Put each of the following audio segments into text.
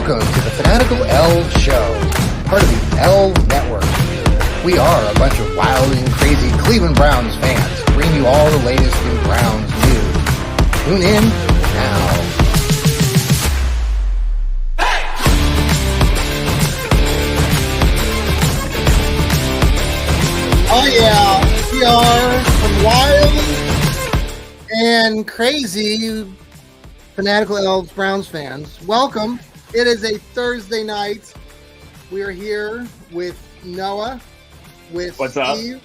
Welcome to the Fanatical Elfz Show, part of the Elfz Network. We are a bunch of wild and crazy Cleveland Browns fans, bringing you all the latest in Browns news. Tune in now. Oh yeah, we are some wild and crazy Fanatical Elfz Browns fans. Welcome. It is a Thursday night. We are here with Noah, with What's Steve.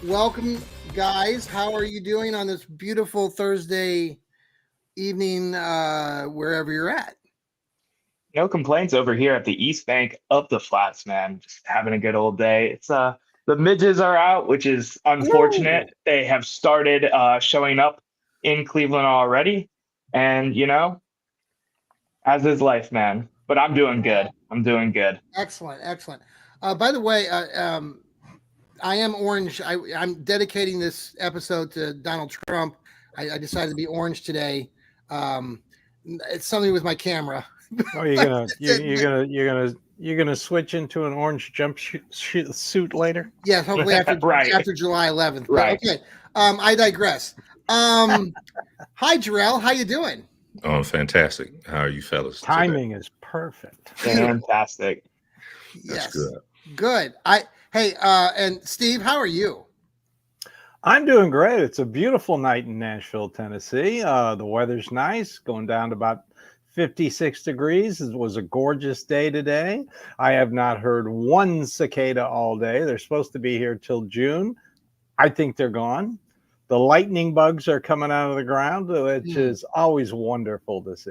Welcome, guys. How are you doing on this beautiful Thursday evening, wherever you're at? No complaints over here at the East Bank of the Flats, man. Just having a good old day. It's the midges are out, which is unfortunate. Woo! They have started showing up in Cleveland already, and as is life, man. But I'm doing good. Excellent. By the way, I am orange. I'm dedicating this episode to Donald Trump. I decided to be orange today. It's something with my camera. Oh, you're gonna switch into an orange suit later? Yes, hopefully after July 11th. Right. But okay. I digress. Hi, Jarrell. How you doing? Oh, fantastic. How are you fellas? Timing is perfect. Fantastic. Yes. That's Good. And Steve, how are you? I'm doing great. It's a beautiful night in Nashville, Tennessee. The weather's nice, going down to about 56 degrees. It was a gorgeous day today. I have not heard one cicada all day. They're supposed to be here till June. I think they're gone. The lightning bugs are coming out of the ground, which is always wonderful to see.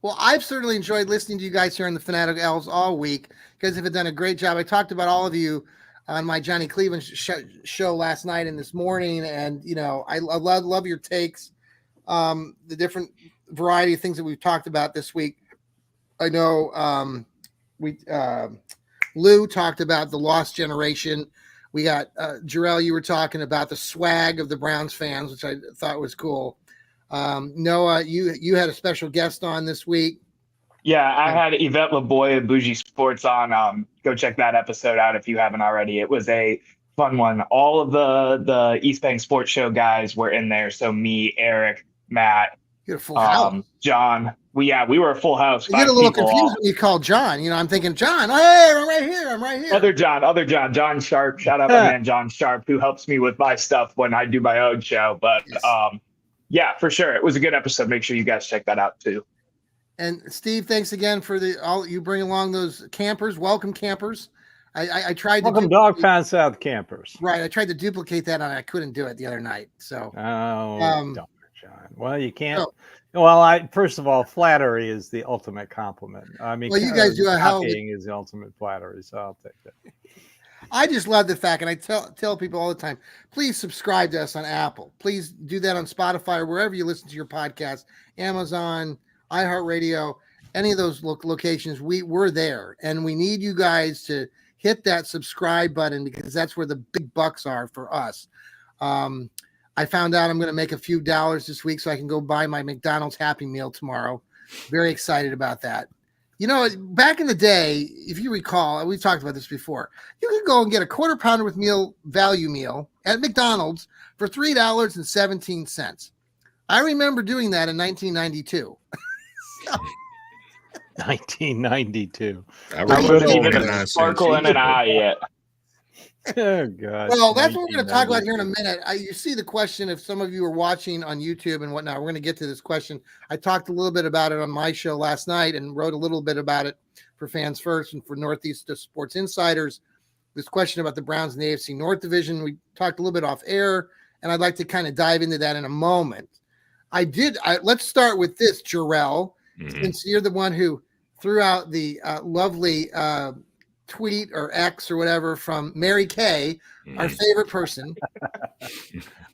Well, I've certainly enjoyed listening to you guys here on the Fanatical Elfz all week. You guys have done a great job. I talked about all of you on my Johnny Cleveland show last night and this morning, and I love your takes, the different variety of things that we've talked about this week. I know Lou talked about the lost generation. We got Jarrell, you were talking about the swag of the Browns fans, which I thought was cool. Noah, you had a special guest on this week. Yeah, I had Yvette LeBoy of Bougie Sports on. Go check that episode out if you haven't already. It was a fun one. All of the East Bank Sports Show guys were in there. So me, Eric, Matt, Beautiful house. John. We were a full house. You get a little confused when you call John. I'm thinking, John, hey, I'm right here. Other John Sharp. Shout out my man John Sharp, who helps me with my stuff when I do my own show. But yes. Yeah, for sure. It was a good episode. Make sure you guys check that out too. And Steve, thanks again for all you bring along those campers. Welcome campers. I tried Welcome to Dog Pound South campers. Right. I tried to duplicate that and I couldn't do it the other night. So John. Well, you can't. Well, first of all, flattery is the ultimate compliment. I mean, well, you guys do a hell is the ultimate flattery, so I'll take that. I just love the fact, and I tell people all the time, please subscribe to us on Apple. Please do that on Spotify or wherever you listen to your podcast, Amazon, iHeartRadio, any of those locations. We're there, and we need you guys to hit that subscribe button because that's where the big bucks are for us. I found out I'm going to make a few dollars this week so I can go buy my McDonald's Happy Meal tomorrow. Very excited about that. Back in the day, if you recall, we've talked about this before, you could go and get a quarter pounder with value meal at McDonald's for $3.17. I remember doing that in 1992. 1992. I wasn't even a sparkle in an eye yet. Oh, God. Well, that's what we're going to talk about here in a minute. You see the question, if some of you are watching on YouTube and whatnot, we're going to get to this question. I talked a little bit about it on my show last night and wrote a little bit about it for Fans First and for Northeast Sports Insiders. This question about the Browns in the AFC North Division, we talked a little bit off air, and I'd like to kind of dive into that in a moment. Let's start with this, Jarrell, since you're the one who threw out the lovely tweet or X or whatever from Mary Kay, our favorite person.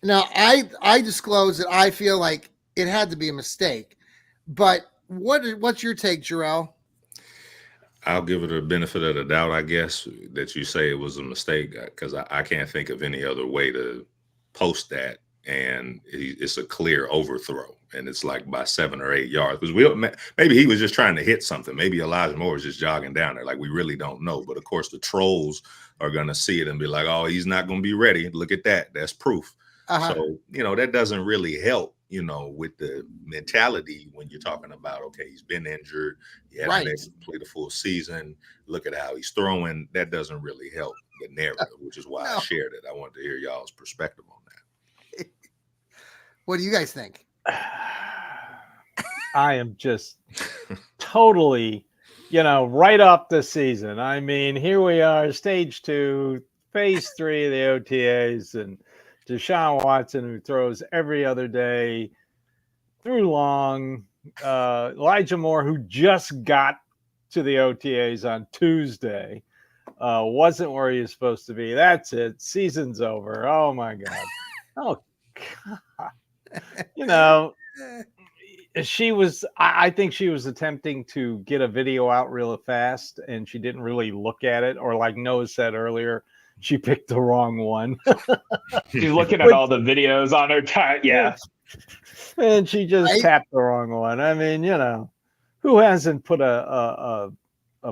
Now, I disclosed that I feel like it had to be a mistake, but what's your take, Jarrell? I'll give it a benefit of the doubt, I guess, that you say it was a mistake, because I can't think of any other way to post that and it's a clear overthrow, and it's like by 7 or 8 yards. Because maybe he was just trying to hit something. Maybe Elijah Moore was just jogging down there. Like, we really don't know. But of course, the trolls are going to see it and be like, "Oh, he's not going to be ready. Look at that. That's proof." So, that doesn't really help, with the mentality when you're talking about, okay, he's been injured. He hasn't been able to play the full season. Look at how he's throwing. That doesn't really help the narrative, which is why I shared it. I wanted to hear y'all's perspective on that. What do you guys think? I am just totally, right up the season. I mean, here we are, stage 2, phase 3 of the OTAs, and Deshaun Watson, who throws every other day, threw long. Elijah Moore, who just got to the OTAs on Tuesday, wasn't where he was supposed to be. That's it. Season's over. Oh, my God. Oh, God. I think she was attempting to get a video out real fast, and she didn't really look at it, or like Noah said earlier, she picked the wrong one. She's looking at all the videos on her time. Yeah. And she just tapped the wrong one. I mean, who hasn't put a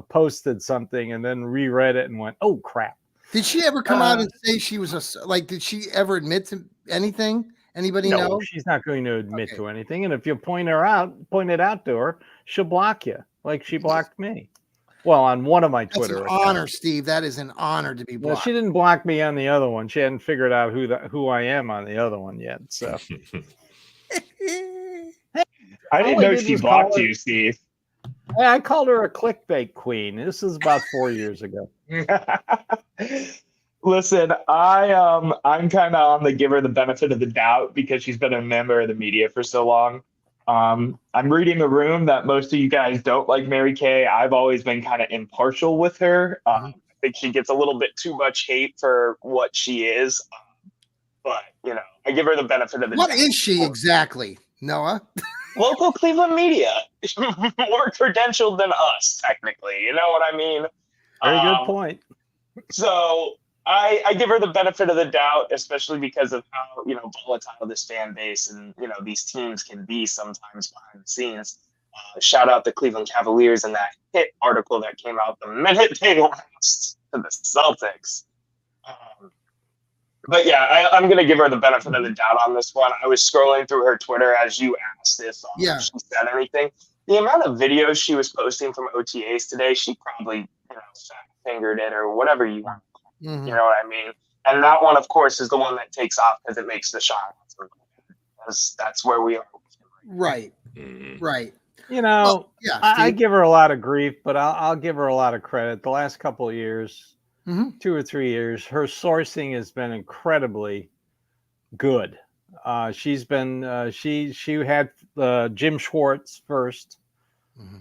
posted something and then reread it and went, "Oh crap." Did she ever come out and say she was did she ever admit to anything? Anybody know? She's not going to admit to anything. And if you point it out to her, she'll block you like she blocked me. Well, on one of my Twitter accounts. That's an honor, Steve. That is an honor to be blocked. Well, she didn't block me on the other one. She hadn't figured out who I am on the other one yet. So I didn't know she blocked you, Steve. I called her a clickbait queen. This is about 4 years ago. Listen, I'm kind of on the give her the benefit of the doubt because she's been a member of the media for so long. I'm reading the room that most of you guys don't like Mary Kay. I've always been kind of impartial with her. I think she gets a little bit too much hate for what she is. But, I give her the benefit of the doubt. What is she exactly, Noah? Local Cleveland media. More credentialed than us, technically. You know what I mean? Very good point. So I give her the benefit of the doubt, especially because of how, volatile this fan base and, these teams can be sometimes behind the scenes. Shout out the Cleveland Cavaliers and that hit article that came out the minute they lost to the Celtics. But yeah, I'm going to give her the benefit of the doubt on this one. I was scrolling through her Twitter as you asked if she said anything. The amount of videos she was posting from OTAs today, she probably, fat-fingered it or whatever you want. Mm-hmm. You know what I mean? And that one, of course, is the one that takes off because it makes the shot. That's where we are. Right. Mm-hmm. Right. I give her a lot of grief, but I'll give her a lot of credit. The last couple of years, 2 or 3 years, her sourcing has been incredibly good. She's been she had Jim Schwartz first,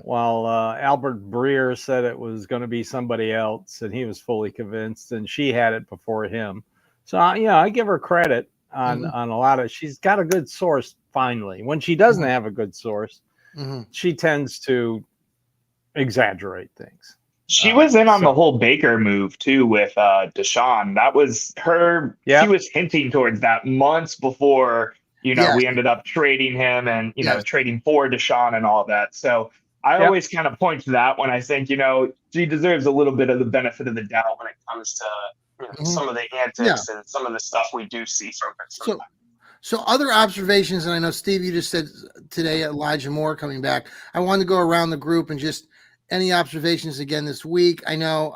while Albert Breer said it was going to be somebody else, and he was fully convinced, and she had it before him. So I give her credit on a lot of. She's got a good source. Finally, when she doesn't have a good source, she tends to exaggerate things. She was in on the whole Baker move too with Deshaun. That was her. She was hinting towards that months before, we ended up trading him and, trading for Deshaun and all that. So I always kind of point to that when I think, she deserves a little bit of the benefit of the doubt when it comes to some of the antics and some of the stuff we do see from her. So other observations, and I know, Steve, you just said today Elijah Moore coming back. I wanted to go around the group and just any observations again this week. I know,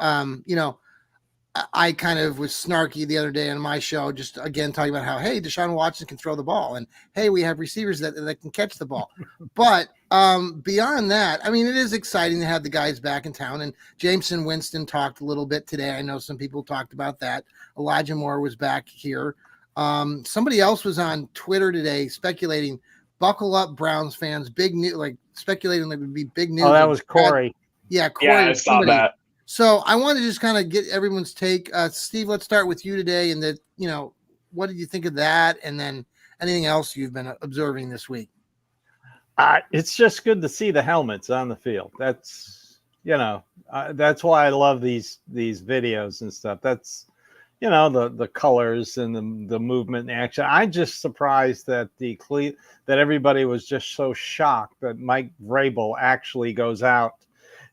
I kind of was snarky the other day on my show, just again talking about how, hey, Deshaun Watson can throw the ball, and hey, we have receivers that can catch the ball. But beyond that, I mean, it is exciting to have the guys back in town. And Jameson Winston talked a little bit today. I know some people talked about that. Elijah Moore was back here. Somebody else was on Twitter today speculating, buckle up, Browns fans, big news, like speculating that would be big news. Oh, that was Corey. Yeah, Corey. Yeah, I saw that. So I want to just kind of get everyone's take. Steve, let's start with you today. And that, what did you think of that? And then anything else you've been observing this week? It's just good to see the helmets on the field. That's, that's why I love these videos and stuff. That's, you know, the colors and the movement and action. I'm just surprised that that everybody was just so shocked that Mike Vrabel actually goes out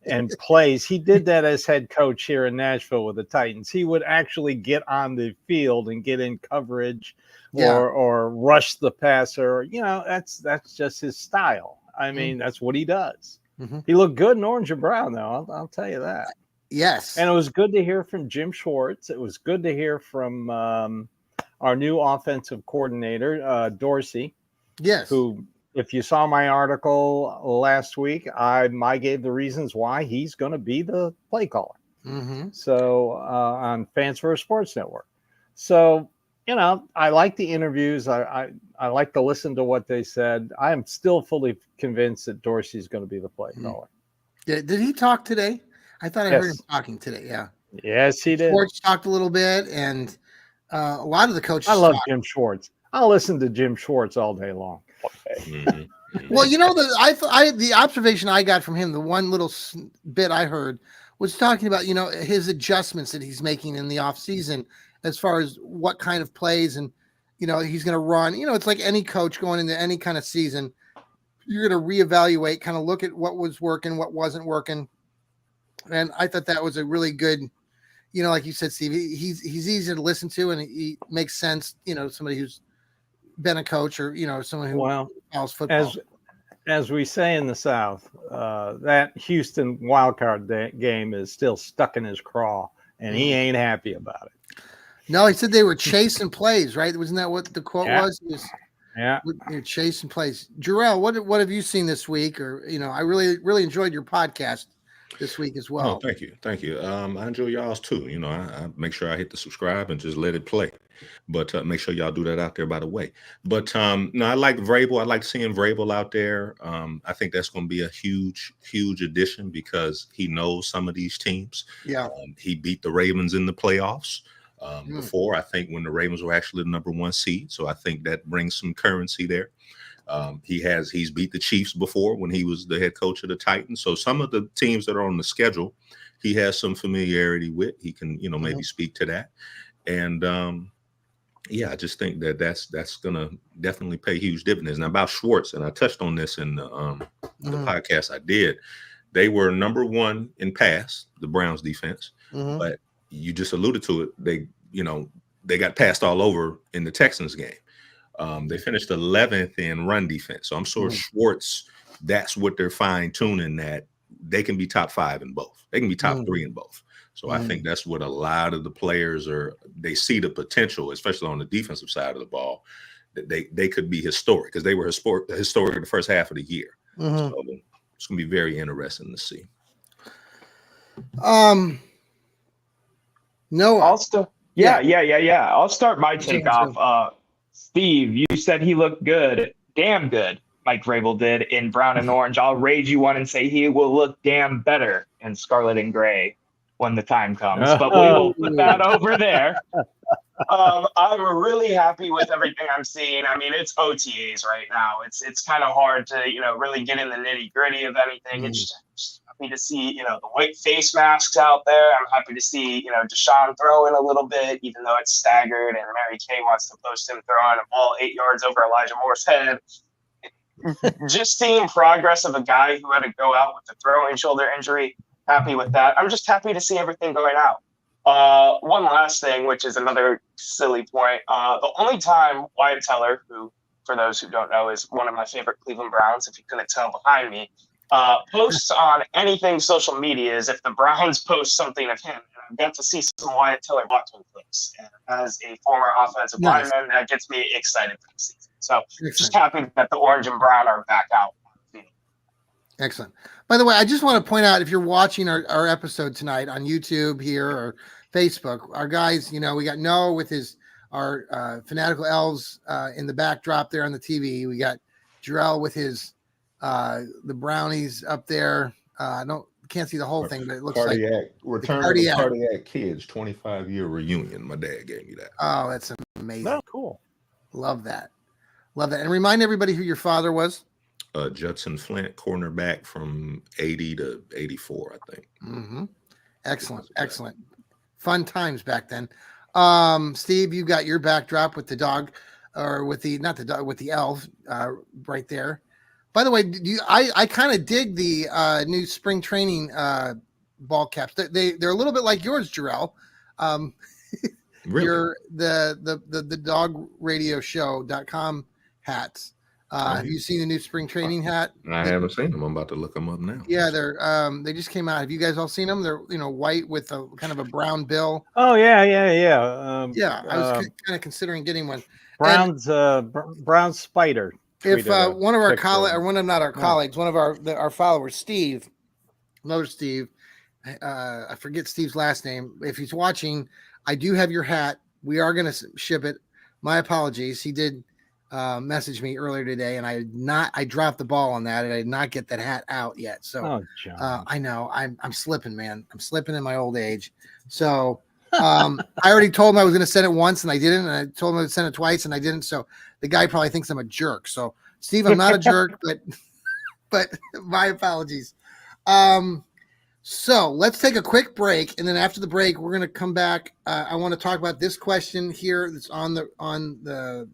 and plays. He did that as head coach here in Nashville with the Titans. He would actually get on the field and get in coverage or rush the passer. You know, that's just his style. I mean, that's what he does. Mm-hmm. He looked good in orange and brown, though. I'll tell you that. Yes. And it was good to hear from Jim Schwartz. It was good to hear from our new offensive coordinator, Dorsey. Yes. Who, if you saw my article last week, I gave the reasons why he's going to be the play caller. Mm-hmm. So on Fans First Sports Network. So, you know, I like the interviews. I like to listen to what they said. I am still fully convinced that Dorsey's going to be the play caller. Did he talk today? I thought I heard him talking today. Yeah. Yes, he did. Schwartz talked a little bit, and a lot of the coaches. I love Jim Schwartz. I'll listen to Jim Schwartz all day long. Okay. Mm-hmm. Well, you know, the observation I got from him, the one little bit I heard, was talking about, you know, his adjustments that he's making in the off season as far as what kind of plays and, you know, he's going to run. You know, it's like any coach going into any kind of season. You're going to reevaluate, kind of look at what was working, what wasn't working. And I thought that was a really good, you know, like you said, Steve, he's easy to listen to and he makes sense. You know, somebody who's been a coach or, you know, someone who follows football. As we say in the South, that Houston wildcard game is still stuck in his craw and he ain't happy about it. No, he said they were chasing plays, right? Wasn't that what the quote was? You're chasing plays. Jarrell, what have you seen this week? Or, you know, I really enjoyed your podcast this week as well. Oh, thank you. I enjoy y'all's too. You know, I make sure I hit the subscribe and just let it play. But make sure y'all do that out there, by the way. But no, I like Vrabel. I like seeing Vrabel out there. I think that's going to be a huge addition because he knows some of these teams. Yeah, he beat the Ravens in the playoffs before. I think when the Ravens were actually the number 1 seed. So I think that brings some currency there. He's beat the Chiefs before when he was the head coach of the Titans. So some of the teams that are on the schedule, he has some familiarity with. He can, you know, maybe speak to that. And I just think that's gonna definitely pay huge dividends. Now about Schwartz, and I touched on this in the podcast I did. They were number 1 in pass, the Browns defense, but you just alluded to it. They got passed all over in the Texans game. They finished 11th in run defense. So I'm sure Schwartz, that's what they're fine tuning, that they can be top 5 in both. They can be top 3 in both. So I think that's what a lot of the players they see the potential, especially on the defensive side of the ball, that they could be historic because they were historic the first half of the year. So it's going to be very interesting to see. Noah. I'll start my take off. Steve, you said he looked good, damn good. Mike Vrabel did in brown and orange. I'll raise you one and say he will look damn better in scarlet and gray when the time comes. But we will put that over there. I'm really happy with everything I'm seeing. I mean, it's OTAs right now. It's kind of hard to, you know, really get in the nitty gritty of anything. It's just happy to see, you know, the white face masks out there. I'm happy to see, you know, Deshaun throwing a little bit, even though it's staggered, and Mary Kay wants to post him throwing a ball 8 yards over Elijah Moore's head. Just seeing progress of a guy who had to go out with a throwing shoulder injury. Happy with that. I'm just happy to see everything going out. One last thing, which is another silly point. The only time Wyatt Teller, who, for those who don't know, is one of my favorite Cleveland Browns, if you couldn't tell behind me, posts on anything social media is if the Browns post something of him. And I've got to see some Wyatt Teller Watson clips. And as a former offensive lineman, that gets me excited for the season. So just happy that the orange and brown are back out. Excellent. By the way, I just want to point out, if you're watching our episode tonight on YouTube here or Facebook, our guys, you know, we got Noah with our Fanatical Elfz in the backdrop there on the TV. We got Jarrell with his the brownies up there. Can't see the whole thing, but it looks like Return of the Cardiac Kids 25-year reunion. My dad gave me that. Oh, that's amazing. Oh, cool. Love that. And remind everybody who your father was. Judson Flint, cornerback from 80 to 84, I think. Excellent. Fun times back then. Steve, you got your backdrop with the dog, or with the not the dog with the elf right there. By the way, I kind of dig the new spring training ball caps. They're a little bit like yours, Jarrell. Really? The dog radio show.com hats. Have you seen the new spring training hat? I haven't seen them. I'm about to look them up now. Yeah, they just came out. Have you guys all seen them? They're white with a kind of a brown bill. Oh yeah. Yeah, I was kind of considering getting one. Brown's brown spider. If one of our colleagues, or one of not our colleagues, one of our followers, Steve, another Steve, I forget Steve's last name. If he's watching, I do have your hat. We are going to ship it. My apologies. He did message me earlier today, and I dropped the ball on that, and I did not get that hat out yet. So I know I'm slipping, man. I'm slipping in my old age. So I already told him I was going to send it once, and I didn't. And I told him I would send it twice, and I didn't. So the guy probably thinks I'm a jerk. So Steve, I'm not a jerk, but my apologies. So let's take a quick break, and then after the break, we're going to come back. I want to talk about this question here that's on the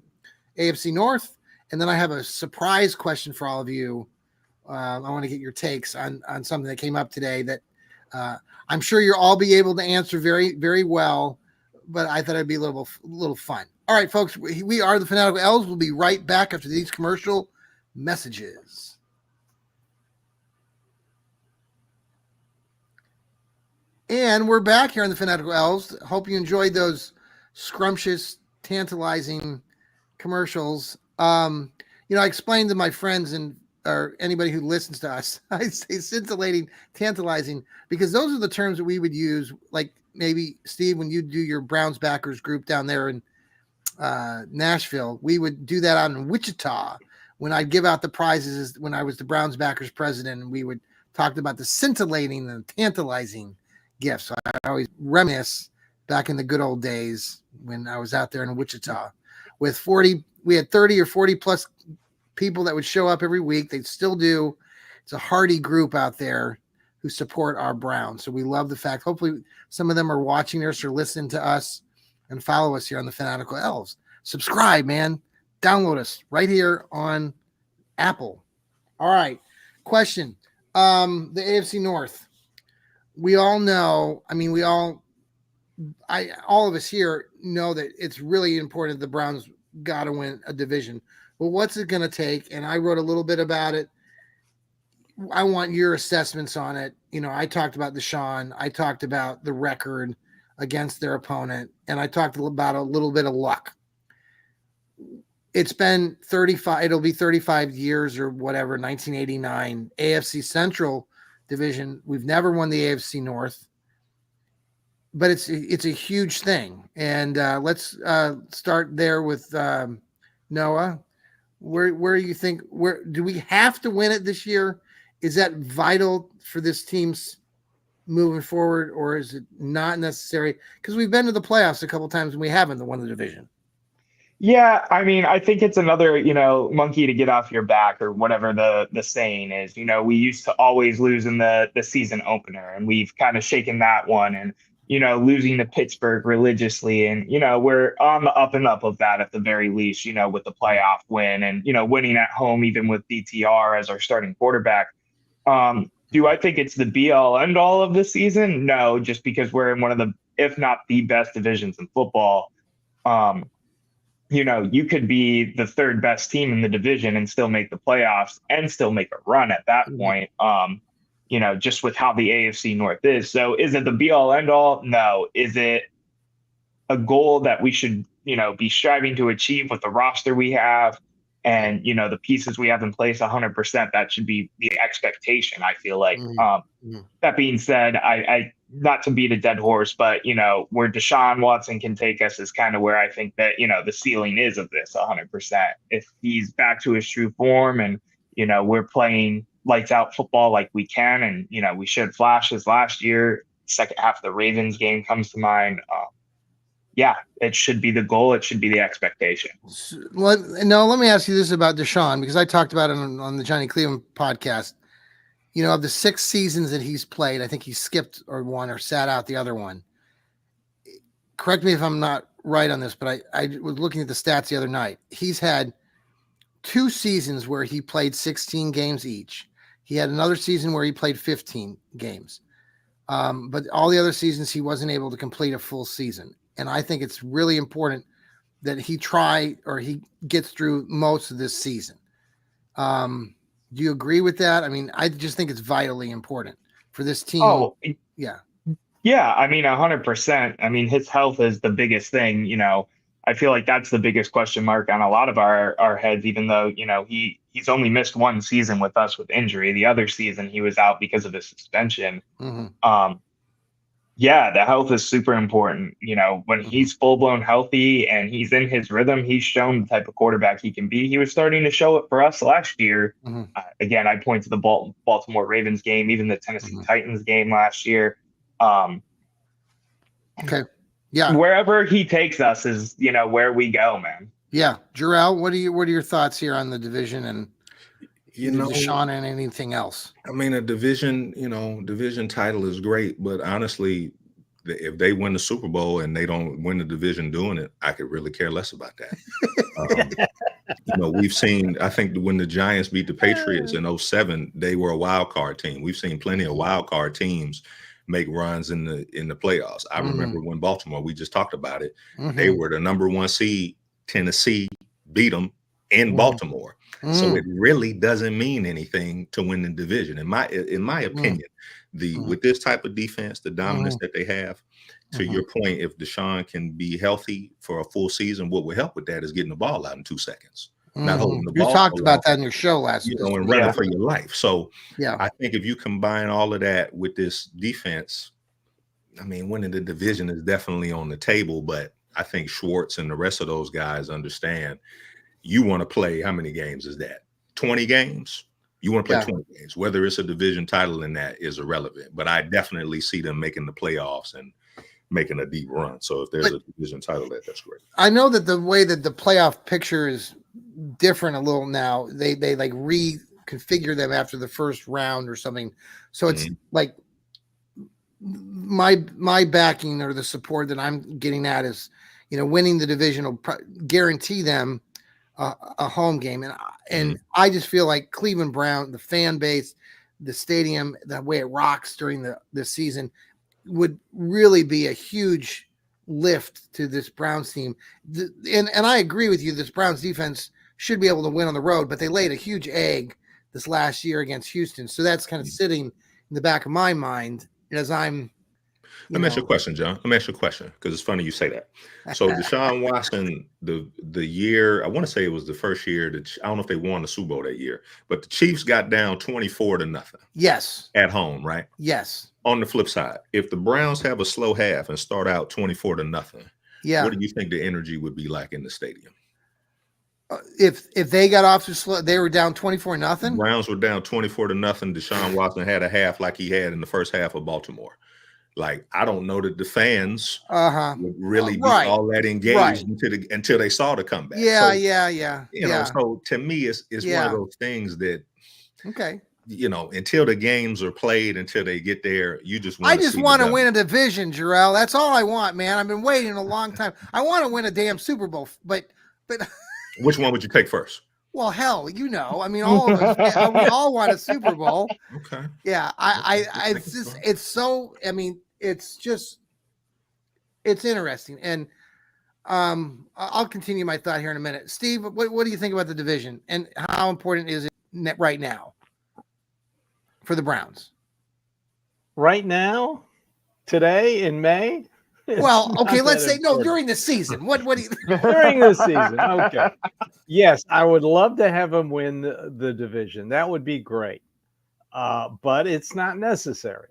AFC North, and then I have a surprise question for all of you. I want to get your takes on something that came up today that I'm sure you'll all be able to answer very, very well, but I thought it'd be a little fun. All right, folks, we are the Fanatical Elfz. We'll be right back after these commercial messages. And we're back here on the Fanatical Elfz. Hope you enjoyed those scrumptious, tantalizing commercials. I explained to my friends or anybody who listens to us, I say scintillating, tantalizing, because those are the terms that we would use. Like maybe Steve, when you do your Browns backers group down there in Nashville, we would do that out in Wichita when I'd give out the prizes when I was the Browns backers president, and we would talk about the scintillating and tantalizing gifts. So I always reminisce back in the good old days when I was out there in Wichita with we had 30 or 40 plus people that would show up every week. They still do. It's a hearty group out there who support our Browns. So we love the fact, hopefully some of them are watching us or listening to us and follow us here on the Fanatical Elfz. Subscribe, man. Download us right here on Apple. All right. Question. The AFC North. We all know, all of us here know that it's really important the Browns got to win a division. Well, what's it going to take? And I wrote a little bit about it. I want your assessments on it. I talked about Deshaun. I talked about the record against their opponent. And I talked about a little bit of luck. It's been 35. It'll be 35 years or whatever, 1989. AFC Central Division. We've never won the AFC North. But it's a huge thing. And let's start there with Noah. Where you think, where do we have to win it this year? Is that vital for this team's moving forward, or is it not necessary? Because we've been to the playoffs a couple of times and we haven't won the division. Yeah, I think it's another, monkey to get off your back, or whatever the saying is. We used to always lose in the season opener, and we've kind of shaken that one, and losing to Pittsburgh religiously. And, we're on the up and up of that at the very least, with the playoff win and, winning at home, even with DTR as our starting quarterback. Do I think it's the be all end all of the season? No, just because we're in one of the, if not the best divisions in football. You could be the third best team in the division and still make the playoffs and still make a run at that point. Just with how the AFC North is. So is it the be all end all? No. Is it a goal that we should, be striving to achieve with the roster we have and, the pieces we have in place 100%? That should be the expectation, I feel like. That being said, I not to beat a dead horse, but, where Deshaun Watson can take us is kind of where I think that, the ceiling is of this 100%. If he's back to his true form and, we're playing lights out football like we can, and we showed flashes last year. Second half of the Ravens game comes to mind. It should be the goal. It should be the expectation. Let me ask you this about Deshaun, because I talked about it on the Johnny Cleveland podcast. Of the 6 seasons that he's played, I think he skipped or one or sat out the other one. correct me if I'm not right on this, but I was looking at the stats the other night. He's had 2 seasons where he played 16 games each. He had another season where he played 15 games. But all the other seasons, he wasn't able to complete a full season. And I think it's really important that he gets through most of this season. Do you agree with that? I mean, I just think it's vitally important for this team. Oh, yeah. Yeah, I mean, 100%. I mean, his health is the biggest thing. I feel like that's the biggest question mark on a lot of our heads, even though, he's only missed 1 season with us with injury. The other season he was out because of his suspension. Mm-hmm. Yeah, the health is super important. When he's full blown healthy and he's in his rhythm, he's shown the type of quarterback he can be. He was starting to show it for us last year. Mm-hmm. Again, I point to the Baltimore Ravens game, even the Tennessee Titans game last year. Okay. Yeah. Wherever he takes us is, where we go, man. Yeah. Jarrell, what are your thoughts here on the division and Deshaun and anything else? I mean, a division title is great, but honestly, if they win the Super Bowl and they don't win the division doing it, I could really care less about that. We've seen, I think when the Giants beat the Patriots in 2007, they were a wild card team. We've seen plenty of wild card teams make runs in the playoffs. I remember when Baltimore, we just talked about it. They were the number 1 seed. Tennessee beat them in Baltimore. So it really doesn't mean anything to win the division. In my opinion, with this type of defense, the dominance that they have, to your point, if Deshaun can be healthy for a full season, what would help with that is getting the ball out in 2 seconds. Not holding the ball. You talked about that in your show last week. And running for your life. So yeah, I think if you combine all of that with this defense, I mean, winning the division is definitely on the table, but I think Schwartz and the rest of those guys understand you want to play. How many games is that? 20 games? You want to play 20 games. Whether it's a division title in that is irrelevant, but I definitely see them making the playoffs and making a deep run. So if there's a division title, that's great. I know that the way that the playoff picture is different a little now, they like reconfigure them after the first round or something. So it's like my backing or the support that I'm getting at is, winning the division will guarantee them a home game. And I just feel like Cleveland Brown, the fan base, the stadium, the way it rocks during the season would really be a huge lift to this Browns team. And I agree with you, this Browns defense should be able to win on the road, but they laid a huge egg this last year against Houston. So that's kind of sitting in the back of my mind as I'm. Let me ask you a question, John. Let me ask you a question because it's funny you say that. So Deshaun Watson, the year, I want to say it was the first year that I don't know if they won the Super Bowl that year, but the Chiefs got down 24-0. Yes. At home, right? Yes. On the flip side, if the Browns have a slow half and start out 24-0, what do you think the energy would be like in the stadium? If they got off to slow, they were down 24-0. Browns were down 24-0. Deshaun Watson had a half like he had in the first half of Baltimore. Like, I don't know that the fans would really be all that engaged until they saw the comeback. Yeah, so, yeah. So to me, it's one of those things that, okay, until the games are played, until they get there, you just want. I just want to win a division, Jarrell. That's all I want, man. I've been waiting a long time. I want to win a damn Super Bowl, but. Which one would you take first? Well, hell, I mean, all of us, we all want a Super Bowl. Okay. Yeah, it's so. I mean, it's interesting, and I'll continue my thought here in a minute. Steve, what do you think about the division, and how important is it right now for the Browns? Right now, today in May. Well, okay, let's say during the season. What do you during the season? Okay. Yes, I would love to have them win the division. That would be great. But it's not necessary.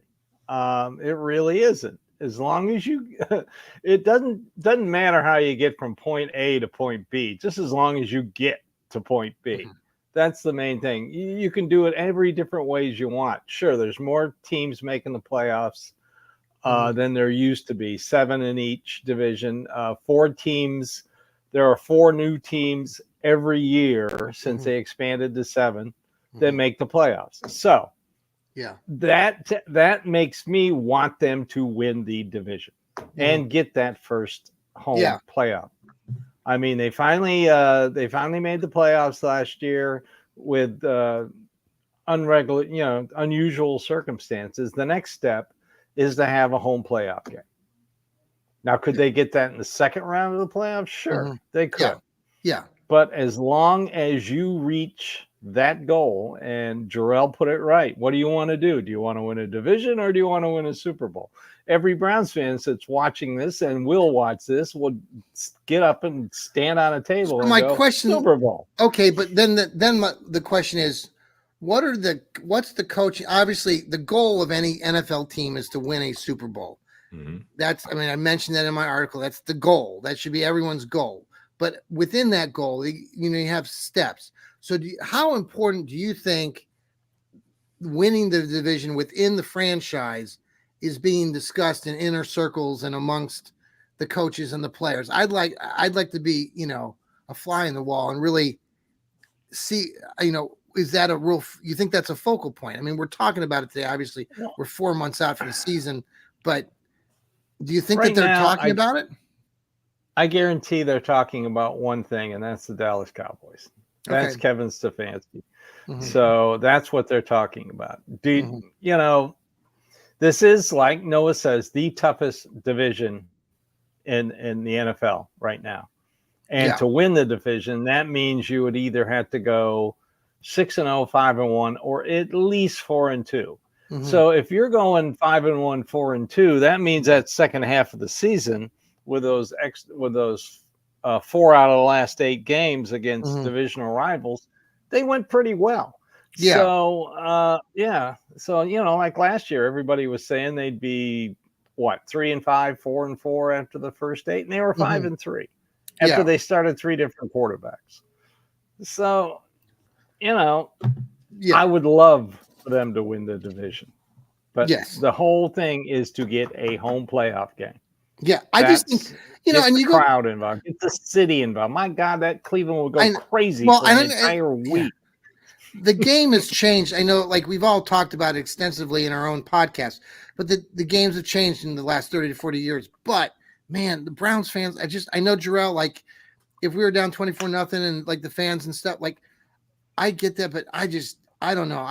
It really isn't. As long as it doesn't matter how you get from point A to point B, just as long as you get to point B. Mm-hmm. That's the main thing. You can do it every different ways you want. Sure, there's more teams making the playoffs than there used to be, 7 in each division, 4 teams. There are 4 new teams every year since they expanded to 7 that make the playoffs. So that makes me want them to win the division. and get that first home playoff. I mean, they finally made the playoffs last year with unusual circumstances. The next step is to have a home playoff game. Now, could they get that in the second round of the playoffs? Sure, they could. Yeah. But as long as you reach that goal, and Jarrell put it right, what do you want to do? Do you want to win a division or do you want to win a Super Bowl? Every Browns fan that's watching this and will watch this will get up and stand on a table and go, question, Super Bowl. Okay, but then the question is, what's the coaching? Obviously, the goal of any NFL team is to win a Super Bowl. I mentioned that in my article. That's the goal. That should be everyone's goal. But within that goal, you have steps. So how important do you think winning the division within the franchise is being discussed in inner circles and amongst the coaches and the players? I'd like to be, a fly in the wall and really see, is that you think that's a focal point? I mean, we're talking about it today. Obviously, we're 4 months out from the season, but do you think that they're talking about it? I guarantee they're talking about one thing, and that's the Dallas Cowboys. That's Kevin Stefanski. So that's what they're talking about. This is, like Noah says, the toughest division in the NFL right now. And to win the division, that means you would either have to go 6-0, 5-1, or at least 4-2. So if you're going 5-1, 4-2, that means that second half of the season with those 4 out of the last 8 games against divisional rivals, they went pretty well. So like last year, everybody was saying they'd be 3-5, 4-4 after the first 8, and they were 5-3 after they started 3 different quarterbacks. So, I would love for them to win the division, but the whole thing is to get a home playoff game. Yeah, I just think, and you crowd involved, get the city involved. My God, that Cleveland will go crazy for an entire week. The game has changed. I know, like we've all talked about it extensively in our own podcast, but the games have changed in the last 30 to 40 years. But man, the Browns fans, I know Jarrell, like if we were down 24-0 and like the fans and stuff, like I get that, but I don't know.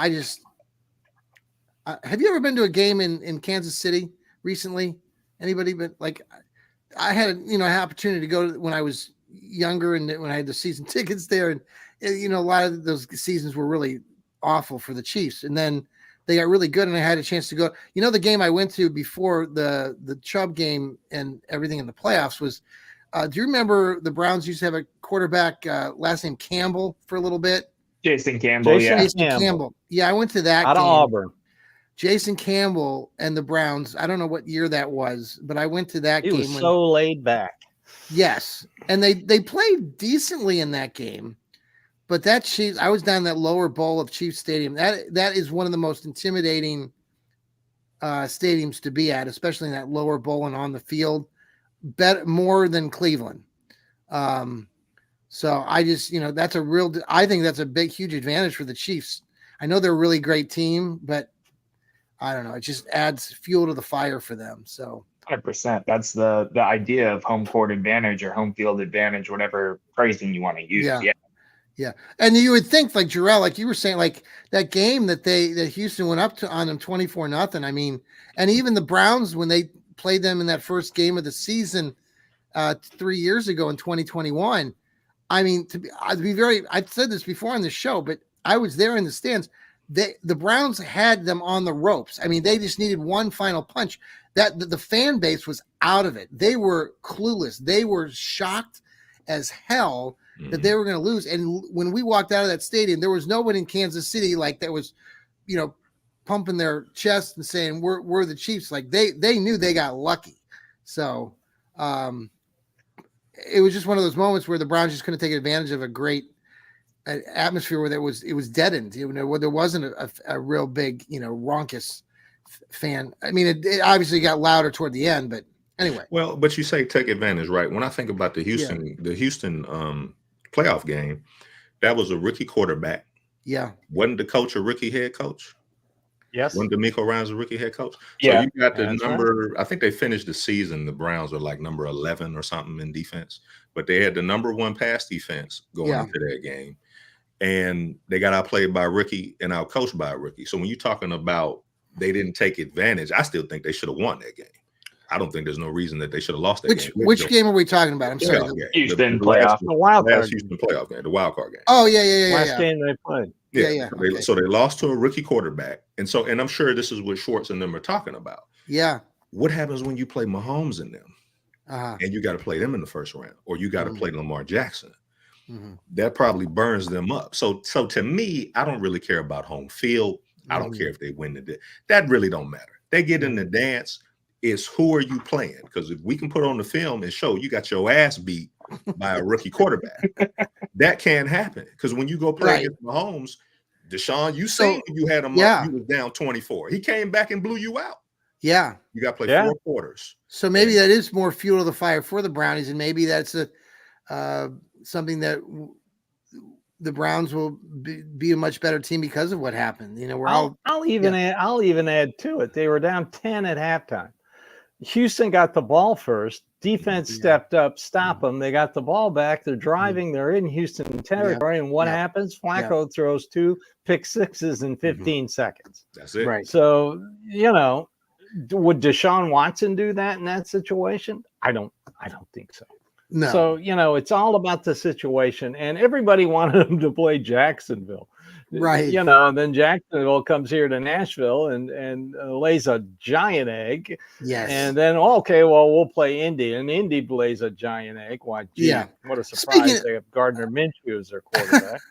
Have you ever been to a game in Kansas City recently? Anybody? But like I had an opportunity to go when I was younger and when I had the season tickets there, and a lot of those seasons were really awful for the Chiefs, and then they got really good, and I had a chance to go. The game I went to before the Chubb game and everything in the playoffs was. Do you remember the Browns used to have a quarterback last name Campbell for a little bit? Jason Campbell. Jason Campbell. Yeah, I went to that out game. of Auburn. Jason Campbell and the Browns. I don't know what year that was, but I went to that game. He was so laid back. Yes, and they played decently in that game, but that Chiefs. I was down that lower bowl of Chiefs Stadium. That is one of the most intimidating stadiums to be at, especially in that lower bowl and on the field. More than Cleveland. So I just that's I think that's a big, huge advantage for the Chiefs. I know they're a really great team, but I don't know. It just adds fuel to the fire for them. So 100%. That's the idea of home court advantage or home field advantage, whatever phrasing you want to use. Yeah. And you would think, like Jarrell, like you were saying, like that game that Houston went up on them 24-0. I mean, and even the Browns, when they played them in that first game of the season 3 years ago in 2021. I mean, I've said this before on the show, but I was there in the stands. The Browns had them on the ropes. I mean, they just needed one final punch. That the fan base was out of it. They were clueless. They were shocked as hell that they were going to lose. And when we walked out of that stadium, there was nobody in Kansas City like that was, pumping their chest and saying we're the Chiefs. Like they knew they got lucky. So it was just one of those moments where the Browns just couldn't take advantage of a great atmosphere where it was deadened, where there wasn't a real big, raucous fan. I mean, it obviously got louder toward the end, but anyway. Well, but you say take advantage, right? When I think about the Houston playoff game, that was a rookie quarterback. Yeah. Wasn't the coach a rookie head coach? Yes. When D'Amico Ryans a rookie head coach. Yeah. So you got the That's number, I think they finished the season, the Browns are like number 11 or something in defense, but they had the number 1 pass defense going into that game. And they got outplayed by a rookie and outcoached by a rookie. So when you're talking about they didn't take advantage, I still think they should have won that game. I don't think there's no reason that they should have lost that game. Which game are we talking about? I'm sorry. Houston playoff. The wild card. Last Houston playoff game, the wild card game. Oh, yeah. Last game they played. Yeah. So they lost to a rookie quarterback. And I'm sure this is what Schwartz and them are talking about. Yeah. What happens when you play Mahomes and them? And you got to play them in the first round, or you got to play Lamar Jackson? That probably burns them up. So to me, I don't really care about home field. I don't care if they win the day. That really don't matter. They get in the dance. It's who are you playing? Because if we can put on the film and show you got your ass beat by a rookie quarterback, that can't happen. Because when you go play against Mahomes, Deshaun, you seen you had him up, you was down 24. He came back and blew you out. Yeah. You got to play 4 quarters. So maybe that is more fuel to the fire for the Brownies, and maybe that's something that the Browns will be a much better team because of what happened. You know, I'll even add to it. They were down 10 at halftime. Houston got the ball first. Defense stepped up, stop them. They got the ball back. They're driving. They're in Houston territory. And what happens? Flacco throws 2 pick sixes in 15 seconds. That's it. Right. So, would Deshaun Watson do that in that situation? I don't think so. No. So, it's all about the situation. And everybody wanted him to play Jacksonville. Right. And then Jacksonville comes here to Nashville and lays a giant egg. Yes. And then, we'll play Indy. And Indy lays a giant egg. Why, what a surprise. They have Gardner Minshew as their quarterback.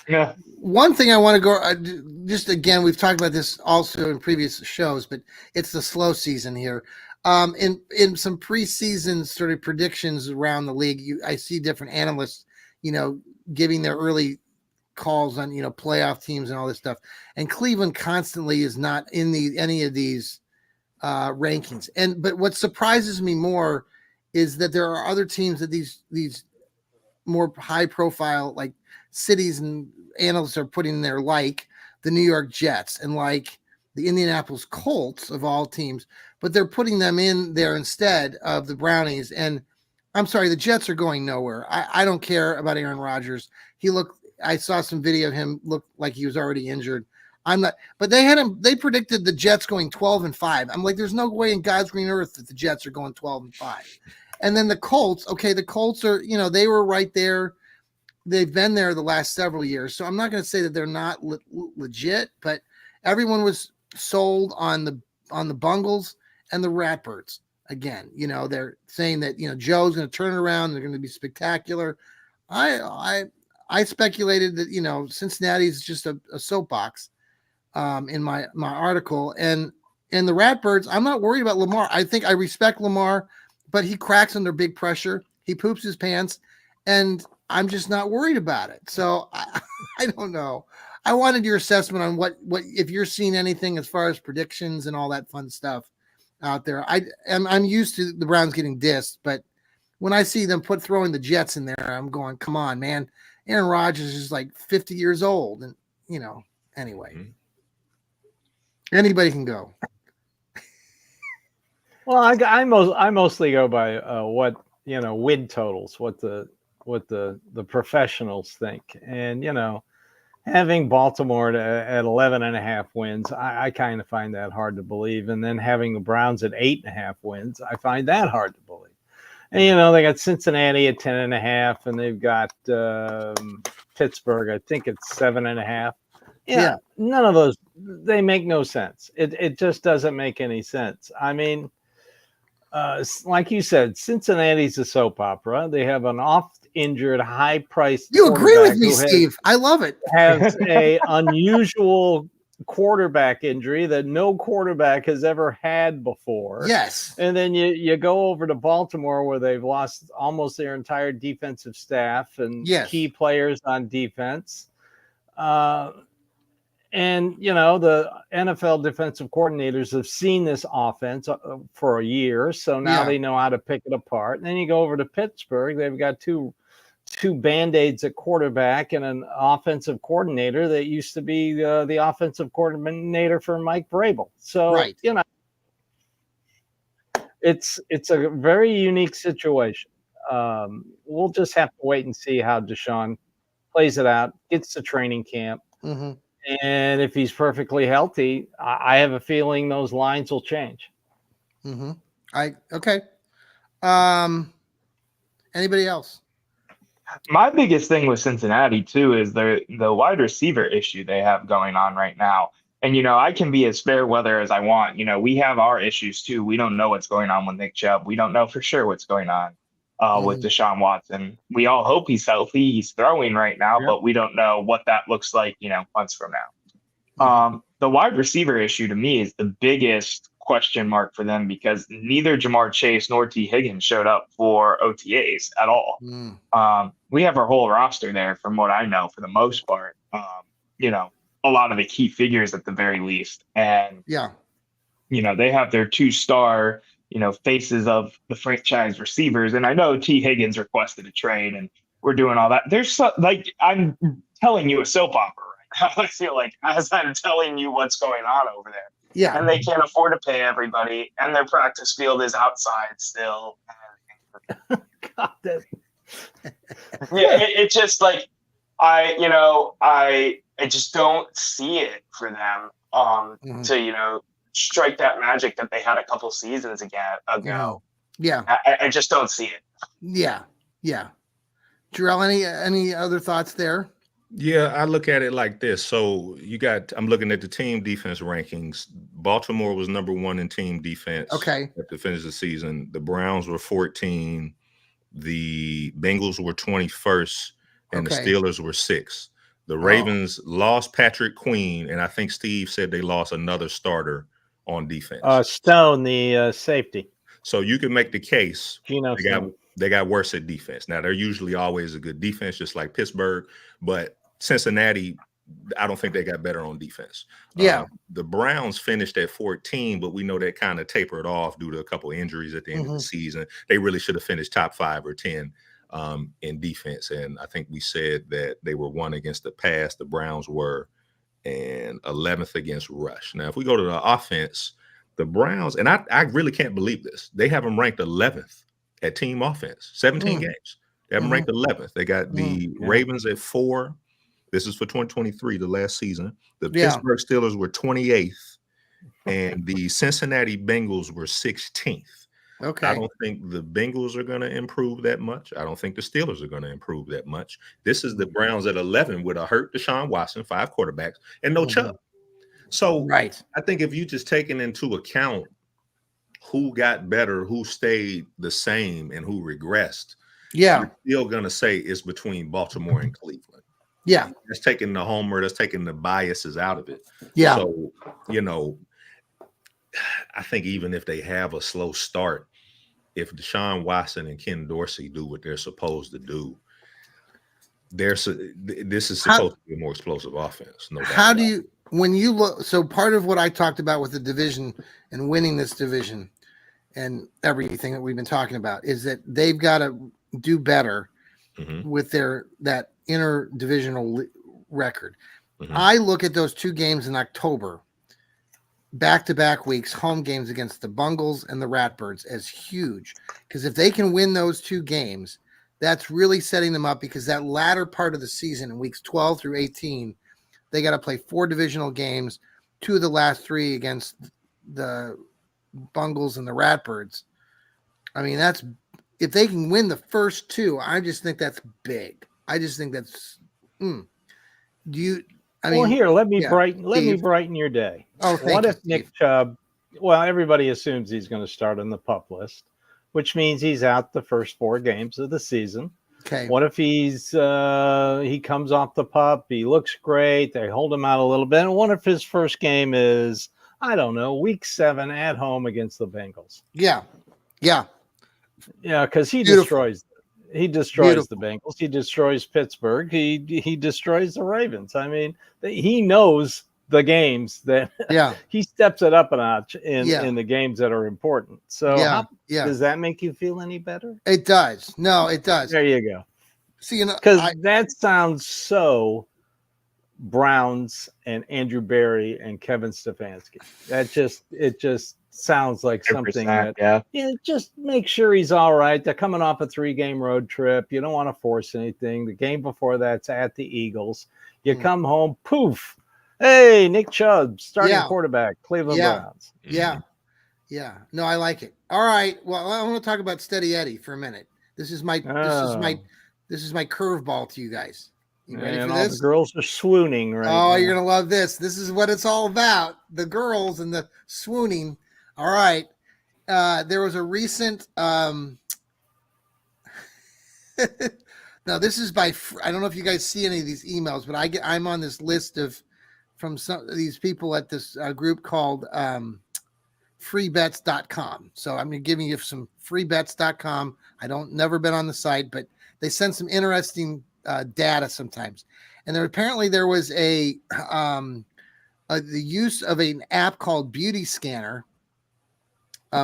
Yeah. One thing I want to go, just again, we've talked about this also in previous shows, but it's the slow season here. In some preseason sort of predictions around the league, I see different analysts, giving their early calls on, playoff teams and all this stuff. And Cleveland constantly is not in any of these rankings. But what surprises me more is that there are other teams that these more high profile, like cities and analysts are putting in there, like the New York Jets and like the Indianapolis Colts of all teams, but they're putting them in there instead of the Brownies. And I'm sorry, the Jets are going nowhere. I don't care about Aaron Rodgers. I saw some video of him look like he was already injured. I'm not, but they predicted the Jets going 12-5. I'm like, there's no way in God's green earth that the Jets are going 12-5. And then the Colts, the Colts are, they were right there. They've been there the last several years. So I'm not going to say that they're not legit, but everyone was sold on the Bungles and the Ratbirds. Again, they're saying that, Joe's going to turn it around. They're going to be spectacular. I speculated that, Cincinnati's just a soapbox in my article. And the Ratbirds, I'm not worried about Lamar. I think I respect Lamar, but he cracks under big pressure. He poops his pants, and I'm just not worried about it. So I don't know. I wanted your assessment on what if you're seeing anything as far as predictions and all that fun stuff out there. I'm used to the Browns getting dissed, but when I see them throwing the Jets in there, I'm going, come on, man. Aaron Rodgers is like 50 years old, and anyway, anybody can go. Well, I mostly go by what win totals, what the professionals think, and having Baltimore at 11.5 wins, I kind of find that hard to believe, and then having the Browns at 8.5 wins, I find that hard to believe. And they got Cincinnati at 10.5, and they've got Pittsburgh. I think it's 7.5. Yeah, none of those, they make no sense. It just doesn't make any sense. I mean, like you said, Cincinnati's a soap opera. They have an oft-injured, high-priced. You agree with me, Steve? I love it. Has a unusual quarterback injury that no quarterback has ever had before. Yes. And then you go over to Baltimore, where they've lost almost their entire defensive staff and key players on defense. And, the NFL defensive coordinators have seen this offense for a year. So now they know how to pick it apart. And then you go over to Pittsburgh. They've got two two Band-Aids at quarterback and an offensive coordinator that used to be the offensive coordinator for Mike Vrabel. So, Right. It's a very unique situation. We'll just have to wait and see how Deshaun plays it out, gets to training camp. Mm-hmm. And if he's perfectly healthy, I have a feeling those lines will change. Mm-hmm. Okay. Anybody else? My biggest thing with Cincinnati too is the wide receiver issue they have going on right now. And I can be as fair weather as I want. We have our issues too. We don't know what's going on with Nick Chubb. We don't know for sure what's going on with Deshaun Watson. We all hope he's healthy. He's throwing right now, but we don't know what that looks like, months from now. The wide receiver issue to me is the biggest question mark for them because neither Jamar Chase nor T. Higgins showed up for OTAs at all. We have our whole roster there from what I know for the most part. A lot of the key figures at the very least. And, they have their 2-star, faces of the franchise receivers. And I know T. Higgins requested a trade and we're doing all that. There's I'm telling you a soap opera right now. I feel like as I'm telling you what's going on over there. Yeah. And they can't afford to pay everybody. And their practice field is outside still. God, it's just like, I just don't see it for them to, strike that magic that they had a couple seasons ago. Yeah. I just don't see it. Yeah. Yeah. Jarrell, any other thoughts there? Yeah, I look at it like this. So I'm looking at the team defense rankings. Baltimore was number 1 in team defense. Okay. At the finish of the season. The Browns were 14. The Bengals were 21st. And the Steelers were 6th. The Ravens lost Patrick Queen, and I think Steve said they lost another starter on defense. Stone, the safety. So you can make the case they got worse at defense. Now, they're usually always a good defense, just like Pittsburgh. But Cincinnati, I don't think they got better on defense. Yeah. The Browns finished at 14, but we know that kind of tapered off due to a couple of injuries at the end of the season. They really should have finished top 5 or 10 in defense. And I think we said that they were 1 against the pass, the Browns were, and 11th against rush. Now, if we go to the offense, the Browns, and I really can't believe this, they have them ranked 11th at team offense, 17 games. They have them ranked 11th. They got the Ravens at 4. This is for 2023, the last season. The Pittsburgh Steelers were 28th, and the Cincinnati Bengals were 16th. Okay. I don't think the Bengals are going to improve that much. I don't think the Steelers are going to improve that much. This is the Browns at 11 with a hurt Deshaun Watson, 5 quarterbacks, and no Chubb. So I think if you just taking into account who got better, who stayed the same, and who regressed, you're still going to say it's between Baltimore and Cleveland. Yeah. That's taking the homer, that's taking the biases out of it. Yeah. So, I think even if they have a slow start, if Deshaun Watson and Ken Dorsey do what they're supposed to do, this is supposed to be a more explosive offense. No doubt. How do you, when you look, so part of what I talked about with the division and winning this division and everything that we've been talking about is that they've got to do better with that interdivisional record. I look at those 2 games in October, back-to-back weeks, home games against the Bungles and the Ratbirds as huge. Because if they can win those 2 games, that's really setting them up because that latter part of the season in weeks 12 through 18, they got to play 4 divisional games, 2 of the last 3 against the Bungles and the Ratbirds. I mean, if they can win the first 2, I just think that's big. I just think that's here, let me brighten your day. Oh, what if Nick Chubb? Well, everybody assumes he's going to start on the PUP list, which means he's out the first 4 games of the season. Okay. What if he comes off the PUP, he looks great, they hold him out a little bit, and what if his first game is, I don't know, week 7 at home against the Bengals? Yeah, because he destroys the Bengals. He destroys Pittsburgh. He destroys the Ravens. I mean, he knows the games that he steps it up a notch in the games that are important. So does that make you feel any better? It does. No, it does. There you go. See, you know, Because that sounds so Browns and Andrew Berry and Kevin Stefanski. It just sounds like something that just make sure he's all right. They're coming off a 3-game road trip. You don't want to force anything. The game before that's at the Eagles. You come home, poof. Hey, Nick Chubb, starting quarterback, Cleveland Browns. Yeah. No, I like it. All right. Well, I want to talk about Steady Eddie for a minute. This is my curveball to you guys. You ready for this? All the girls are swooning right now. Oh, you're gonna love this. This is what it's all about. The girls and the swooning. All right. There was a recent now this is by I don't know if you guys see any of these emails, but I'm on this list from some of these people at this group called freebets.com. So I'm giving you some freebets.com. never been on the site, but they send some interesting data sometimes. And there was the use of an app called Beauty Scanner,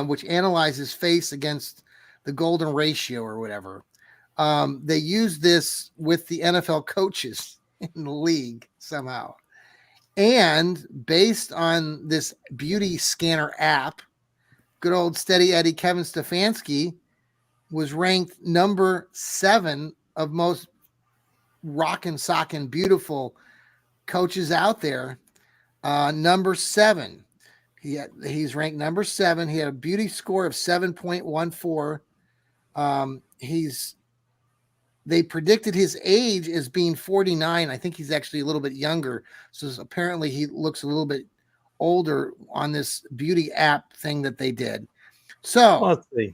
which analyzes face against the golden ratio or whatever. They use this with the NFL coaches in the league somehow. And based on this Beauty Scanner app, good old Steady Eddie Kevin Stefanski was ranked number 7 of most rockin' sockin' beautiful coaches out there. Number 7. He's ranked number 7. He had a beauty score of 7.14. They predicted his age as being 49. I think he's actually a little bit younger. So apparently he looks a little bit older on this beauty app thing that they did. So let's see.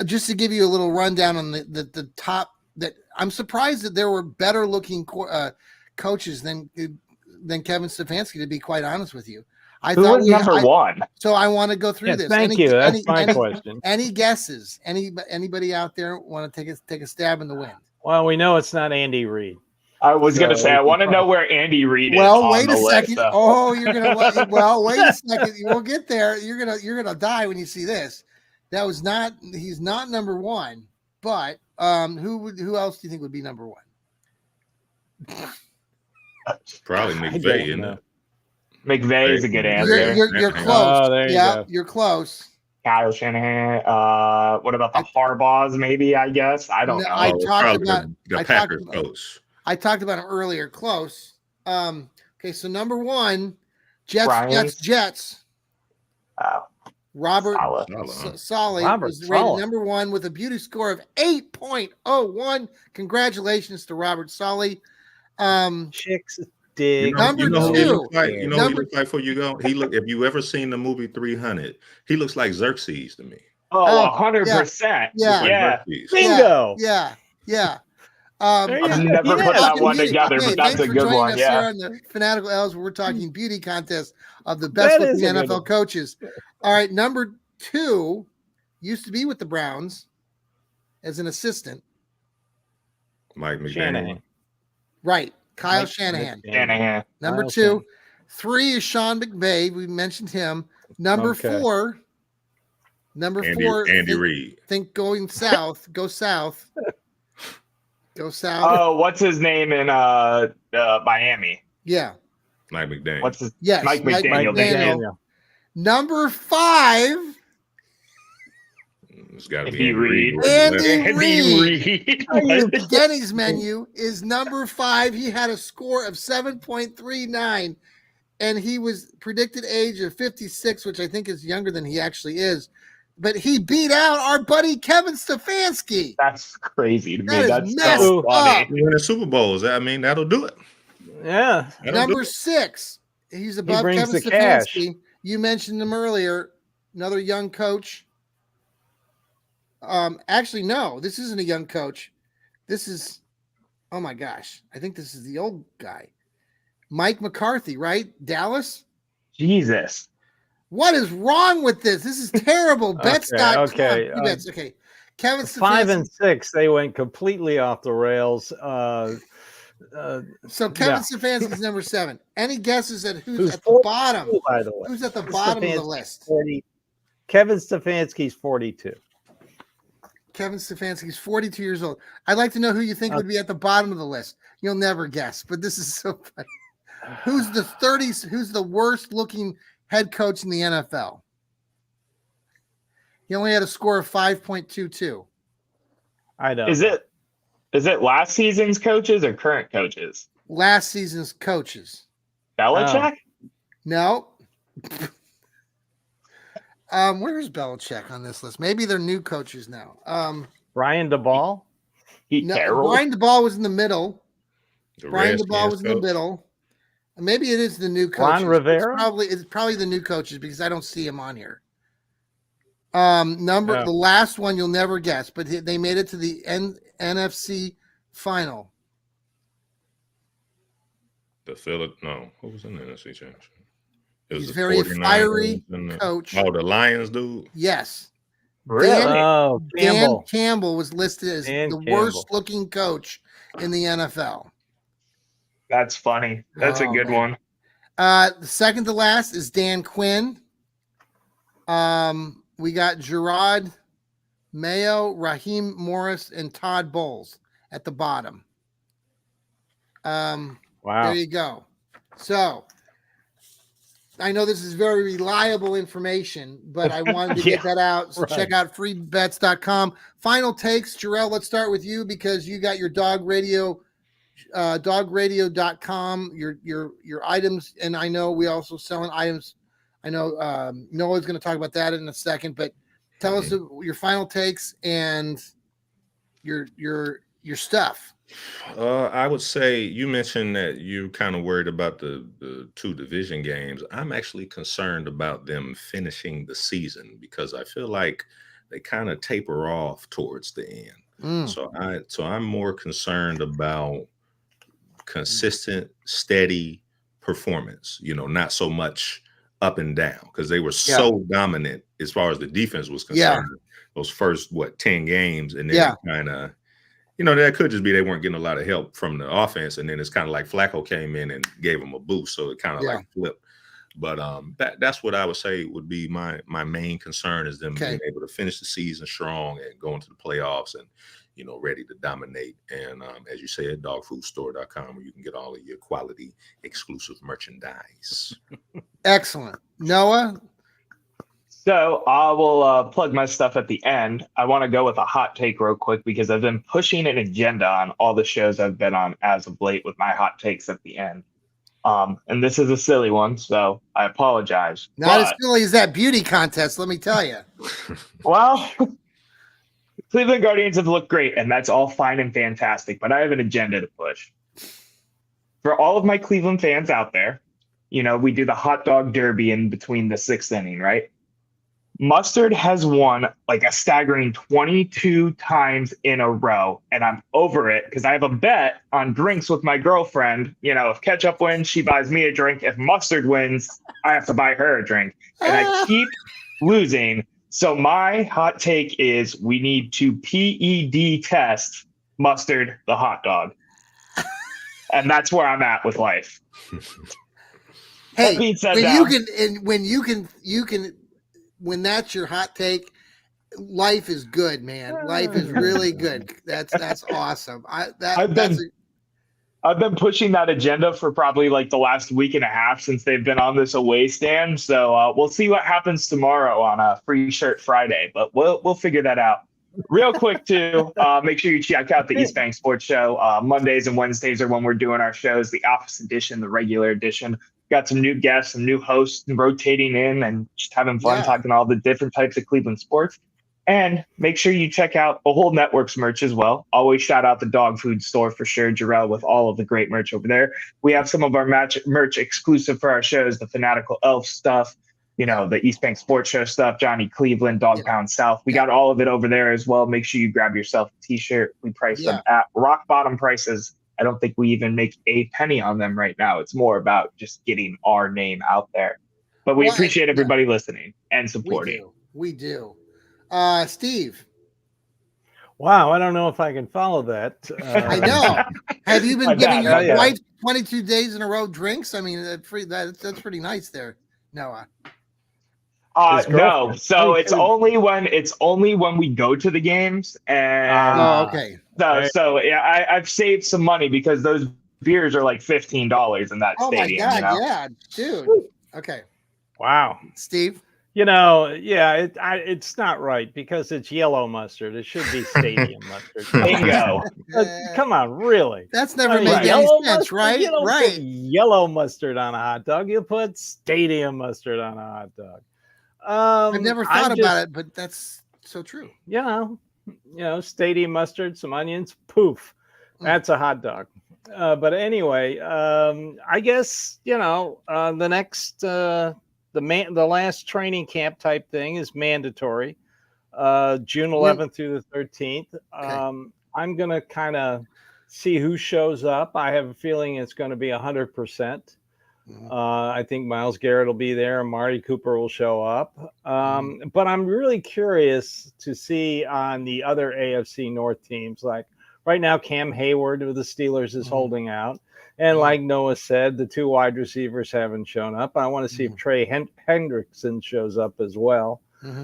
Just to give you a little rundown on the top, that I'm surprised that there were better looking coaches than Kevin Stefanski, to be quite honest with you. Who was number 1? So I want to go through this. Thank you. That's my question. Any guesses? Anybody out there want to take a stab in the wind? Well, we know it's not Andy Reid. I was going to say, I want to know where Andy Reid is. Well, wait a second. List, you're going to. Well, wait a second. We'll get there. You're gonna die when you see this. He's not number 1. But who else do you think would be number 1? Probably McVay, isn't it? McVay is a good answer. You're close. Oh, there you go. You're close. Kyle Shanahan. What about the Harbaughs? Maybe, I guess. I don't know. I talked about the Packers coach. I talked about him earlier. Close. Okay, so number 1, Jets. Robert Saleh was rated number 1 with a beauty score of 8.01. Congratulations to Robert Saleh. Chicks dig. Number 2. Who he looks like before you go? If you ever seen the movie 300, he looks like Xerxes to me. Oh, 100%. Yeah. Bingo. Yeah. I've never put that one together, but that's a good one. Here on the Fanatical Elfz, where we're talking beauty contest of the best looking NFL coaches. All right, number 2 used to be with the Browns as an assistant. Mike McDaniel. Right, Kyle Shanahan. Number 2. 3 is Sean McVay. We mentioned him. Number 4. Andy Reid. Think going south. Go south. Go south. Oh, what's his name in Miami? Yeah. Mike McDaniel. Mike McDaniel. Number 5. It's got to be Reid. Andy Reid. Denny's menu is number 5. He had a score of 7.39, and he was predicted age of 56, which I think is younger than he actually is. But he beat out our buddy Kevin Stefanski. That's crazy to me. That's so funny. In the Super Bowls, I mean, that'll do it. Yeah. Number 6. He's above Kevin Stefanski. Cash. You mentioned him earlier. Another young coach. Actually, no, this isn't a young coach. This is, oh my gosh, I think this is the old guy. Mike McCarthy, right? Dallas? Jesus. What is wrong with this? This is terrible. Bets.com. Okay. Okay. Kevin Stefanski. 5 and 6, they went completely off the rails. So Kevin Stefanski's number 7. Any guesses at who's at the bottom? By the way, who's at the bottom of the list? Kevin Stefanski's 42. Kevin Stefanski's 42 years old. I'd like to know who you think would be at the bottom of the list. You'll never guess, but this is so funny. Who's the worst looking head coach in the NFL? He only had a score of 5.22. I know. Is it last season's coaches or current coaches? Last season's coaches. Belichick? No. Where's Belichick on this list? Maybe they're new coaches now. Brian DeBall? Brian DeBall was in the middle. Brian DeBall was in the coach. middle. Maybe it is the new coaches. Ron Rivera? It's probably the new coaches because I don't see him on here. The last one you'll never guess, but they made it to the NFC final. Who was in the NFC Championship? He's very fiery coach. Oh, the Lions dude? Yes. Really? Dan Campbell was listed as the worst looking coach in the NFL. That's funny. That's a good one. The second to last is Dan Quinn. We got Gerard Mayo, Raheem Morris, and Todd Bowles at the bottom. Wow. There you go. So I know this is very reliable information, but I wanted to get that out. So check out freebets.com. Final takes, Jarrell, let's start with you because you got your dog radio, dogradio.com, your items. And I know we also selling items. I know Noah's going to talk about that in a second, but tell us your final takes and your stuff. I would say you mentioned that you're kind of worried about the two division games. I'm actually concerned about them finishing the season because I feel like they kind of taper off towards the end. So I'm more concerned about consistent, steady performance, not so much up and down because they were so dominant as far as the defense was concerned. Those first 10 games, and then kind of that could just be they weren't getting a lot of help from the offense, and then it's kind of like Flacco came in and gave them a boost, so it kind of like flipped. But that's what I would say would be my main concern is them being able to finish the season strong and go into the playoffs and ready to dominate. And as you say, at dogfoodstore.com, where you can get all of your quality exclusive merchandise. Excellent. Noah? So I will plug my stuff at the end. I want to go with a hot take real quick because I've been pushing an agenda on all the shows I've been on as of late with my hot takes at the end. And this is a silly one, so I apologize. Not as silly as that beauty contest, let me tell you. Well, Cleveland Guardians have looked great, and that's all fine and fantastic, but I have an agenda to push. For all of my Cleveland fans out there, we do the hot dog derby in between the sixth inning, right? Mustard has won like a staggering 22 times in a row, and I'm over it because I have a bet on drinks with my girlfriend. If ketchup wins, she buys me a drink. If Mustard wins, I have to buy her a drink. And I keep losing. So my hot take is we need to PED test Mustard the hot dog. And that's where I'm at with life. Hey, when that's your hot take, life is good, man. Life is really good. That's awesome. I've been pushing that agenda for probably like the last week and a half since they've been on this away stand. So we'll see what happens tomorrow on a Free Shirt Friday, but we'll figure that out. Real quick too, make sure you check out the East Bank Sports Show. Mondays and Wednesdays are when we're doing our shows. The Office Edition, the regular edition. Got some new guests, some new hosts rotating in and just having fun talking all the different types of Cleveland sports. And make sure you check out the whole network's merch as well. Always shout out the dog food store for sure, Jarrell, with all of the great merch over there. We have some of our merch exclusive for our shows, the Fanatical Elfz stuff, the East Bank Sports Show stuff, Johnny Cleveland, Dog Pound South. We got all of it over there as well. Make sure you grab yourself a t-shirt. We price them at rock bottom prices. I don't think we even make a penny on them right now. It's more about just getting our name out there. But we appreciate everybody listening and supporting. We do. Steve. Wow, I don't know if I can follow that. I know. Have you been giving your wife 22 days in a row drinks? I mean, that's pretty nice there, Noah. No, so it's only when we go to the games, and okay. So yeah, I've saved some money because those beers are like $15 in that stadium. Oh my God, you know? yeah, dude. Okay, Wow. Steve. It's not right because it's yellow mustard. It should be stadium mustard. Bingo. Come on, really? That's never made any yellow sense, mustard, right? You don't Right. put yellow mustard on a hot dog. You put stadium mustard on a hot dog. I've never thought about it, but that's so true. Stadium mustard, some onions, poof, that's a hot dog. But anyway, I guess the next the last training camp type thing is mandatory. June 11th through the 13th. Okay. I'm gonna kind of see who shows up. I have a feeling it's going to be 100%. I think Myles Garrett will be there and Marty Cooper will show up. But I'm really curious to see on the other AFC North teams. Like right now, Cam Hayward of the Steelers is holding out. And like Noah said, the 2 wide receivers haven't shown up. I want to see if Trey Hendrickson shows up as well.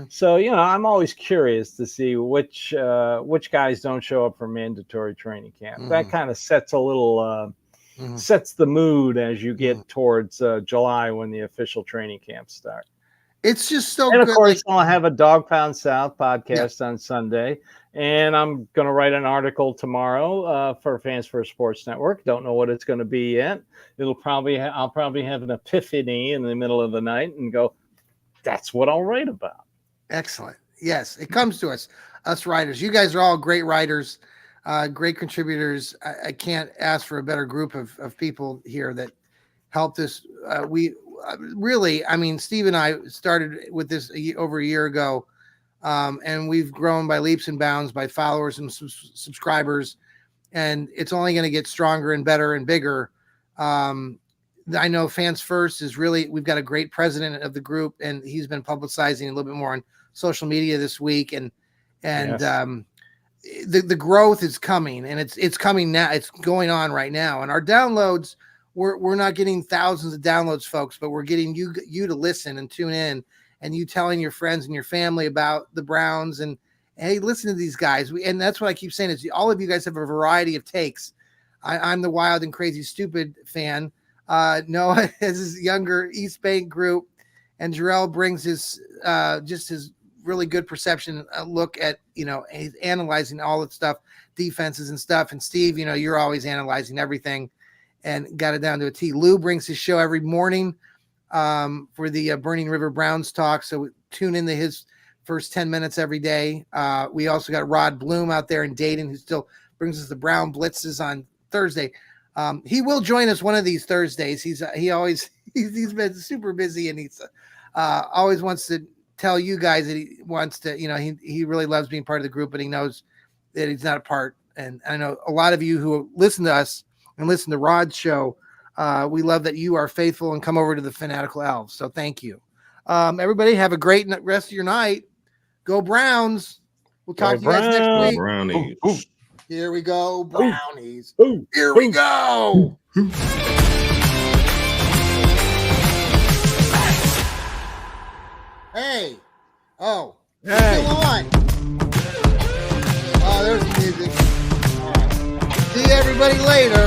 So, I'm always curious to see which guys don't show up for mandatory training camp. That kind of sets a little sets the mood as you get towards July when the official training camps start. It's just so good. And of course, like, I'll have a Dog Pound South podcast on Sunday. And I'm going to write an article tomorrow for Fans First Sports Network. Don't know what it's going to be yet. I'll probably have an epiphany in the middle of the night and go, that's what I'll write about. Excellent. Yes, it comes to us writers. You guys are all great writers, great contributors. I can't ask for a better group of people here that helped us. Steve and I started with this over a year ago. And we've grown by leaps and bounds by followers and subscribers, and it's only going to get stronger and better and bigger. I know Fans First is we've got a great president of the group, and he's been publicizing a little bit more on social media this week. And the growth is coming, and it's coming now. It's going on right now. And our downloads, we're not getting thousands of downloads, folks, but we're getting you to listen and tune in. And you telling your friends and your family about the Browns and hey, listen to these guys. And that's what I keep saying is all of you guys have a variety of takes. I'm the wild and crazy stupid fan. Noah has his younger East Bank group, and Jarrell brings his really good perception look at he's analyzing all the stuff, defenses and stuff. And Steve, you're always analyzing everything and got it down to a T. Lou brings his show every morning for the Burning River Browns talk. So tune into his first 10 minutes every day. We also got Rod Bloom out there in Dayton, who still brings us the Brown Blitzes on Thursday. He will join us one of these Thursdays. He's been super busy, and he's always wants to tell you guys that he wants to, he really loves being part of the group, but he knows that he's not a part. And I know a lot of you who listen to us and listen to Rod's show, we love that you are faithful and come over to the Fanatical Elfz. So thank you. Everybody have a great rest of your night. Go Browns. We'll talk to you guys next week. Brownies. Ooh. Here we go. Brownies. Here we go. Hey. Oh. Hey. Still on. Oh, there's the music. All right. See everybody later.